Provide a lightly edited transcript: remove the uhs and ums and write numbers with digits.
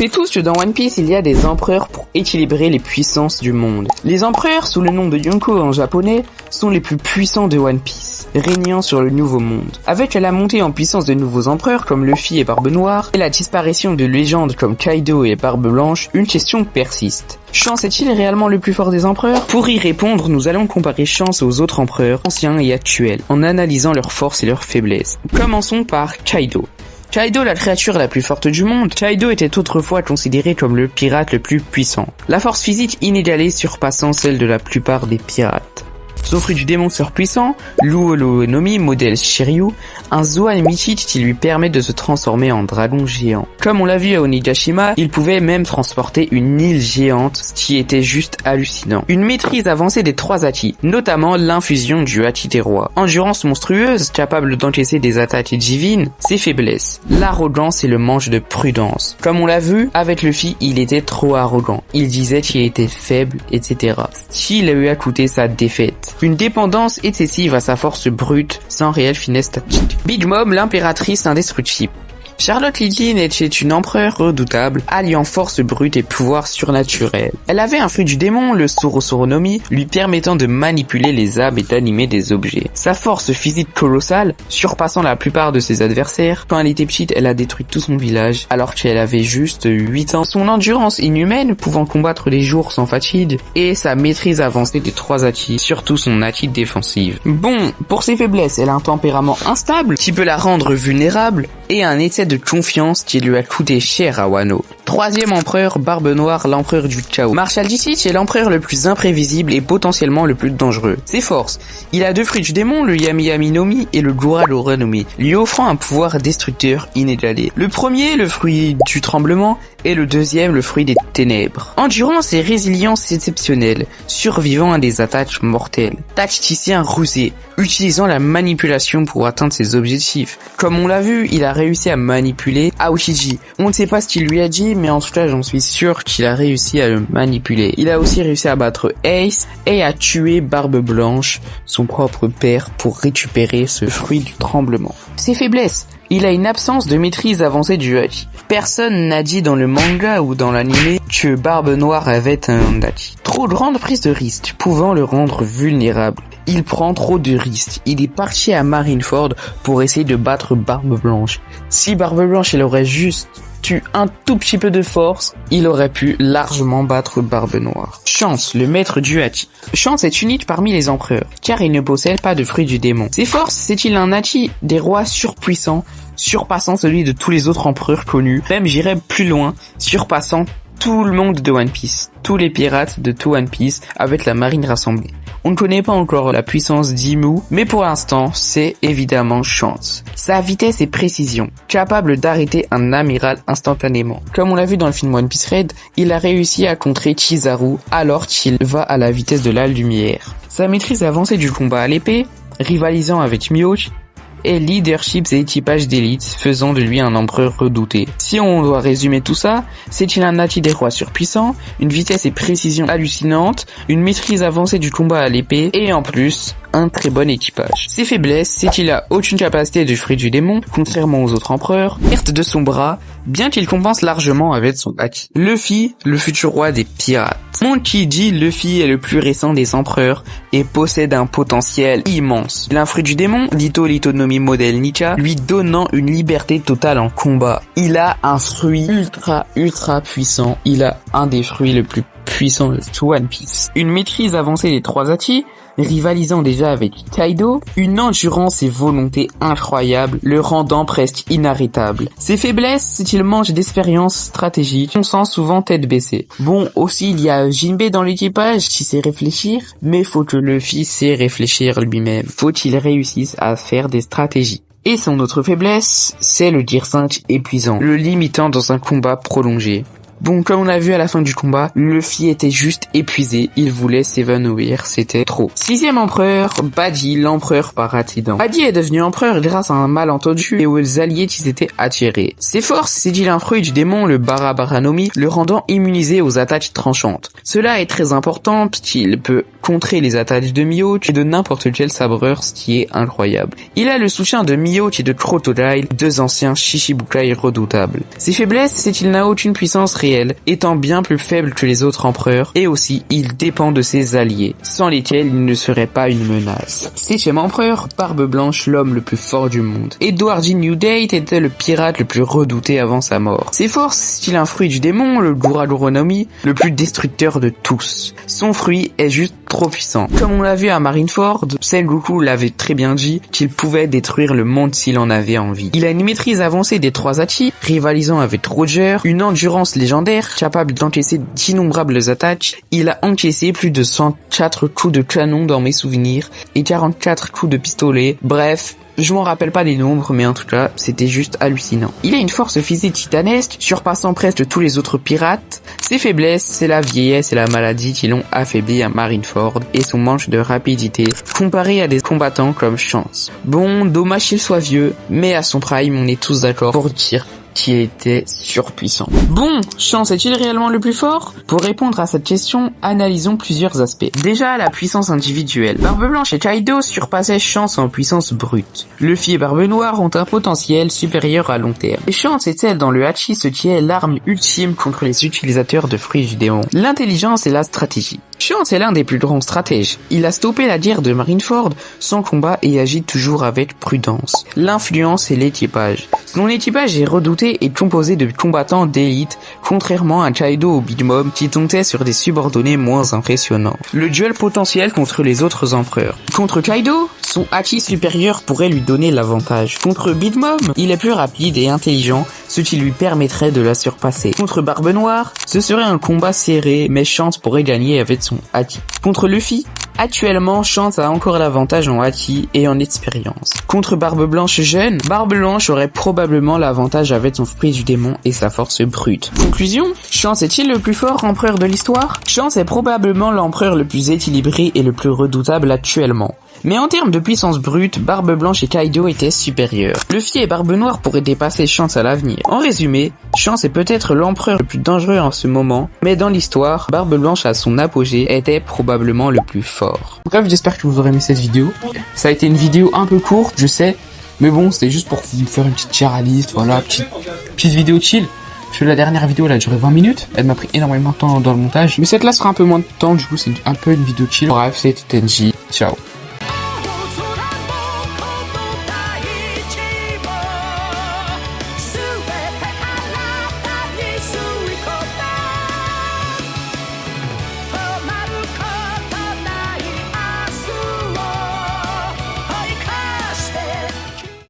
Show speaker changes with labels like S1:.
S1: sait tous que dans One Piece, il y a des empereurs pour équilibrer les puissances du monde. Les empereurs, sous le nom de Yonko en japonais, sont les plus puissants de One Piece, régnant sur le Nouveau Monde. Avec la montée en puissance de nouveaux empereurs comme Luffy et Barbe Noire, et la disparition de légendes comme Kaido et Barbe Blanche, une question persiste. Shanks est-il réellement le plus fort des empereurs? Pour y répondre, nous allons comparer Shanks aux autres empereurs, anciens et actuels, en analysant leurs forces et leurs faiblesses. Commençons par Kaido. Kaido, la créature la plus forte du monde, Kaido était autrefois considéré comme le pirate le plus puissant. La force physique inégalée surpassant celle de la plupart des pirates. Son fruit du démon surpuissant, Luolo Nomi, modèle Shiryu, un Zoan mythique qui lui permet de se transformer en dragon géant. Comme on l'a vu à Onigashima, il pouvait même transporter une île géante, ce qui était juste hallucinant. Une maîtrise avancée des 3 haki, notamment l'infusion du haki des rois. Endurance monstrueuse, capable d'encaisser des attaques divines, ses faiblesses. L'arrogance et le manque de prudence. Comme on l'a vu, avec Luffy, il était trop arrogant. Il disait qu'il était faible, etc. Ce qui lui a coûté sa défaite. Une dépendance excessive à sa force brute, sans réelle finesse tactique. Big Mom, l'impératrice indestructible. Charlotte Lidlin était une empereur redoutable, alliant force brute et pouvoir surnaturel. Elle avait un fruit du démon, le Sorosoronomi, lui permettant de manipuler les âmes et d'animer des objets. Sa force physique colossale, surpassant la plupart de ses adversaires. Quand elle était petite, elle a détruit tout son village, alors qu'elle avait juste 8 ans. Son endurance inhumaine, pouvant combattre les jours sans fatigue, et sa maîtrise avancée des 3 haki, surtout son haki défensive. Bon, pour ses faiblesses, elle a un tempérament instable, qui peut la rendre vulnérable, et un excès de confiance qui lui a coûté cher à Wano. 3e empereur, Barbe Noire, l'empereur du chaos. Marshall D6 est l'empereur le plus imprévisible et potentiellement le plus dangereux. Ses forces. Il a 2 fruits du démon, le Yami Yami Nomi et le Gura Lora Nomi, lui offrant un pouvoir destructeur inégalé. Le premier, le fruit du tremblement, et le deuxième, le fruit des ténèbres. Endurance et résilience exceptionnelle, survivant à des attaques mortelles. Tacticien rusé, utilisant la manipulation pour atteindre ses objectifs. Comme on l'a vu, il a réussi à manipuler Aokiji. On ne sait pas ce qu'il lui a dit, mais en tout cas, j'en suis sûr qu'il a réussi à le manipuler. Il a aussi réussi à battre Ace et à tuer Barbe Blanche, son propre père, pour récupérer ce fruit du tremblement. Ses faiblesses. Il a une absence de maîtrise avancée du haki. Personne n'a dit dans le manga ou dans l'anime que Barbe Noire avait un haki. Trop grande prise de risque, pouvant le rendre vulnérable. Il prend trop de risques. Il est parti à Marineford pour essayer de battre Barbe Blanche. Si Barbe Blanche, elle aurait juste eu un tout petit peu de force, il aurait pu largement battre Barbe Noire. Shanks, le maître du haki. Shanks est unique parmi les empereurs, car il ne possède pas de fruit du démon. Ses forces, c'est-il un haki des rois surpuissants, surpassant celui de tous les autres empereurs connus, même j'irais plus loin, surpassant tout le monde de One Piece, tous les pirates de tout One Piece avec la marine rassemblée. On ne connaît pas encore la puissance d'Imu, mais pour l'instant, c'est évidemment Shanks. Sa vitesse et précision, capable d'arrêter un amiral instantanément. Comme on l'a vu dans le film One Piece Red, il a réussi à contrer Kizaru alors qu'il va à la vitesse de la lumière. Sa maîtrise avancée du combat à l'épée, rivalisant avec Mihawk, et leadership et équipage d'élite, faisant de lui un empereur redouté. Si on doit résumer tout ça, c'est-il un haki des rois surpuissant, une vitesse et précision hallucinante, une maîtrise avancée du combat à l'épée, et en plus, un très bon équipage. Ses faiblesses, c'est qu'il a aucune capacité de fruit du démon, contrairement aux autres empereurs, perte de son bras, bien qu'il compense largement avec son haki. Luffy, le futur roi des pirates. Monkey D. Luffy est le plus récent des empereurs et possède un potentiel immense. Il a un fruit du démon, Lito Nomi modèle Nika, lui donnant une liberté totale en combat. Il a un fruit ultra puissant. Il a un des fruits le plus puissant de One Piece. Une maîtrise avancée des 3 haki, rivalisant déjà avec Kaido, une endurance et volonté incroyable, le rendant presque inarrêtable. Ses faiblesses, c'est qu'il manque d'expérience stratégique, on sent souvent tête baissée. Bon, aussi il y a Jinbei dans l'équipage qui sait réfléchir, mais faut que Luffy sait réfléchir lui-même. Faut qu'il réussisse à faire des stratégies. Et son autre faiblesse, c'est le Gear 5 épuisant, le limitant dans un combat prolongé. Bon, comme on l'a vu à la fin du combat, Luffy était juste épuisé, il voulait s'évanouir, c'était trop. 6e empereur, Badi, l'empereur par accident. Badi est devenu empereur grâce à un malentendu et aux alliés qui s'étaient attirés. Ses forces, c'est qu'il a un fruit du démon, le Barabaranomi, le rendant immunisé aux attaques tranchantes. Cela est très important puisqu'il peut contrer les attaques de Mihawk et de n'importe quel sabreur, ce qui est incroyable. Il a le soutien de Mihawk et de Crocodile, deux anciens Shichibukai redoutables. Ses faiblesses, c'est qu'il n'a aucune puissance réelle, étant bien plus faible que les autres empereurs, et aussi il dépend de ses alliés, sans lesquels il ne serait pas une menace. 7e empereur, Barbe Blanche, l'homme le plus fort du monde. Edward G. Newdate était le pirate le plus redouté avant sa mort. Ses forces, style un fruit du démon, le Guraguronomi, le plus destructeur de tous. Son fruit est juste trop puissant. Comme on l'a vu à Marineford, Sengoku l'avait très bien dit qu'il pouvait détruire le monde s'il en avait envie. Il a une maîtrise avancée des 3 Hachi, rivalisant avec Roger, une endurance légendaire, capable d'encaisser d'innombrables attaques. Il a encaissé plus de 104 coups de canon dans mes souvenirs et 44 coups de pistolet. Bref, je m'en rappelle pas des nombres, mais en tout cas, c'était juste hallucinant. Il a une force physique titanesque, surpassant presque tous les autres pirates. Ses faiblesses, c'est la vieillesse et la maladie qui l'ont affaibli à Marineford, et son manque de rapidité, comparé à des combattants comme Shanks. Bon, dommage qu'il soit vieux, mais à son prime, on est tous d'accord pour dire qui était surpuissant. Bon, Shanks est-il réellement le plus fort? Pour répondre à cette question, analysons plusieurs aspects. Déjà, la puissance individuelle. Barbe Blanche et Kaido surpassaient Shanks en puissance brute. Luffy et Barbe Noire ont un potentiel supérieur à long terme. Et Shanks était dans le Hachi ce qui est l'arme ultime contre les utilisateurs de fruits du démon. L'intelligence et la stratégie. Shanks est l'un des plus grands stratèges. Il a stoppé la guerre de Marineford sans combat et agit toujours avec prudence. L'influence et l'équipage. Son équipage est redouté et composé de combattants d'élite, contrairement à Kaido ou Big Mom qui comptaient sur des subordonnés moins impressionnants. Le duel potentiel contre les autres empereurs. Contre Kaido, son Hachi supérieur pourrait lui donner l'avantage. Contre Big Mom, il est plus rapide et intelligent, ce qui lui permettrait de la surpasser. Contre Barbe Noire, ce serait un combat serré, mais Shanks pourrait gagner avec son Hachi. Contre Luffy, actuellement, Shanks a encore l'avantage en Hachi et en expérience. Contre Barbe Blanche jeune, Barbe Blanche aurait probablement l'avantage avec son fruit du démon et sa force brute. Conclusion, Shanks est-il le plus fort empereur de l'histoire? Shanks est probablement l'empereur le plus équilibré et le plus redoutable actuellement. Mais en termes de puissance brute, Barbe Blanche et Kaido étaient supérieurs. Luffy et Barbe Noire pourraient dépasser Shanks à l'avenir. En résumé, Shanks est peut-être l'empereur le plus dangereux en ce moment, mais dans l'histoire, Barbe Blanche à son apogée était probablement le plus fort. Bref, j'espère que vous aurez aimé cette vidéo. Ça a été une vidéo un peu courte, je sais, mais bon, c'était juste pour vous faire une petite tier list, voilà, petite vidéo chill. Parce que la dernière vidéo, elle a duré 20 minutes. Elle m'a pris énormément de temps dans le montage. Mais cette là sera un peu moins de temps, du coup, c'est un peu une vidéo chill. Bref, c'était Tenji. Ciao.